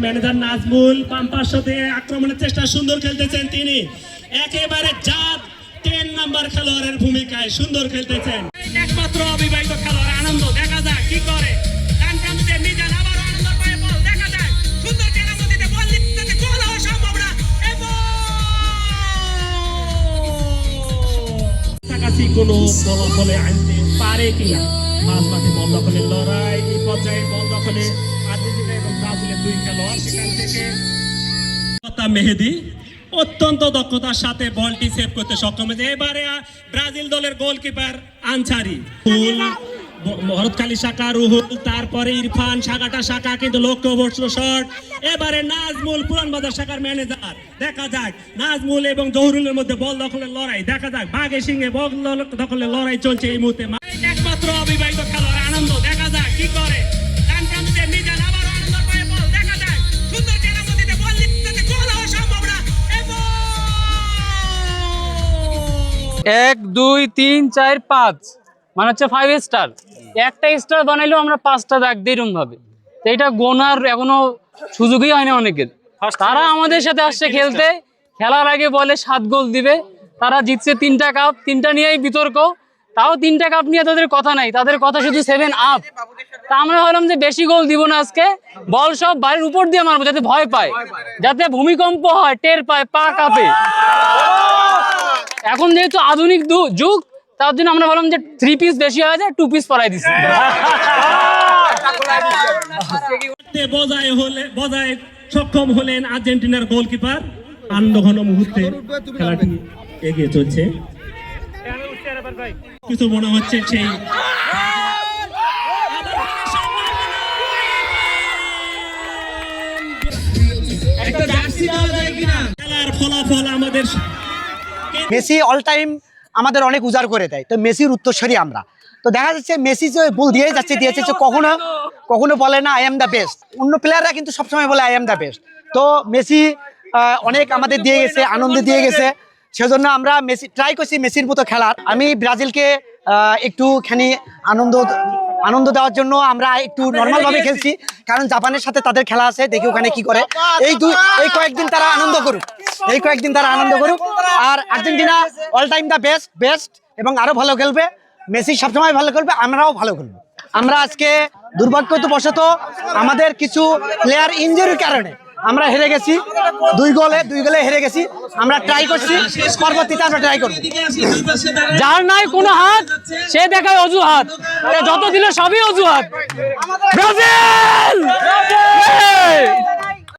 manager Nazmul pumper সাথে আক্রমণের চেষ্টা সুন্দর খেলতেছেন তিনি একেবারে জাত 10 নাম্বার খেলোয়াড়ের ভূমিকায় সুন্দর খেলতেছেন একমাত্র অবিবাহিত খেলোয়াড় আনন্দ দেখা যাক কি করে ডান প্রান্তে মিজান আবার আনন্দ পায়ে বল দেখা যায় সুন্দর কেরামতিতে বল দিতে গোল হওয়া সম্ভব না এবং কাছাকাছি কোনো ফলাফলে আনতে পারে কিনা মাঝমাঠে বল দখলের লড়াই এই পর্যায়ে বল দখলে আর্জেন্টিনা এবং ব্রাজিলের দুই খেলোয়াড় সেখান থেকে মেহেদী অত্যন্ত দক্ষতার সাথে বলটি সেভ করতে সক্ষম হয়েছে এবারে ব্রাজিল দলের গোলকিপার আনসারি ভরতখালী শাখা রুহুল তারপরে ইরফান শাখা কিন্তু লক্ষ্যভ্রষ্ট শট এবারে নাজমুল পুরানবাজার শাখার ম্যানেজার দেখা যাক নাজমুল এবং জহুরুলের মধ্যে বল দখলের লড়াই দেখা যাক বাঘে সিংহে বল দখলের লড়াই চলছে এই মুহূর্তে একমাত্র অবিবাহিত খেলোয়াড় আনন্দ দেখা যাক কি করে ডান প্রান্তে মিজান আবার আনন্দ পায়ে বল দেখা যায় সুন্দর কেরামতিতে বল দিতে গোল হওয়া সম্ভব না এবং 1 2 3 4 5 মানে হচ্ছে 5 স্টার একটা স্টার বানাইলেও আমরা 5টা দাগ দিই এরকম ভাবে তো এটা গোনার এখনো সুযোগই হয় না অনেকের তারা আমাদের সাথে আসছে খেলতে খেলার আগে বলে 7 গোল দিবে তারা জিতছে 3টা কাপ 3টা নিয়েই বিতর্ক তাও 3টা কাপ নিয়ে তাদের কথা নাই তাদের কথা শুধু 7 আপ তা আমরা ভাবলাম যে বেশি গোল দিব না আজকে বল সব বাড়ির উপর দিয়ে মারবো যাতে ভয় পায় যাতে ভূমিকম্প হয় টের পায় পা কাঁপে এখন যেহেতু আধুনিক যুগ তার জন্য আমরা ভাবলাম যে 3 পিস বেশি হয়ে যায় 2 পিস পরাই দিচ্ছি বজায় সক্ষম হলেন আর্জেন্টিনার গোলকিপার আনন্দঘন মুহূর্তে খেলাটি এগিয়ে চলছে কিছু মনে হচ্ছে সেই খেলার ফলাফল আমাদের মেসি অল টাইম আমাদের অনেক উজাড় করে দেয় তো মেসির উত্তরসূরি আমরা তো দেখা যাচ্ছে মেসি যে বল দিয়ে যাচ্ছে কখনো বলে না আই এম দ্য বেস্ট অন্য প্লেয়াররা কিন্তু সবসময় বলে আই এম দ্য বেস্ট তো মেসি অনেক আমাদের দিয়ে গেছে আনন্দ দিয়ে গেছে সেজন্য আমরা মেসি ট্রাই করছি মেসির মতো খেলার আমি ব্রাজিলকে একটুখানি আনন্দ দেওয়ার জন্য আমরা একটু নর্মাল ভাবে খেলছি কারণ জাপানের সাথে তাদের খেলা আছে দেখি ওখানে কি করে এই কয়েকদিন তারা আনন্দ করুক আর Argentina all time the best এবং আরো ভালো খেলবে মেসি সবসময় ভালো খেলবে আমরাও ভালো খেলবো আমরা আজকে দুর্ভাগ্যবশত আমাদের কিছু প্লেয়ার ইনজুরির কারণে আমরা হেরে গেছি 2 গোলে হেরে গেছি আমরা ট্রাই করছি পরবর্তীতে আমরা ট্রাই করবো যার নাই কোনো হাত সে দেখায় অজুহাত যত দিলে সবই অজুহাত ব্রাজিল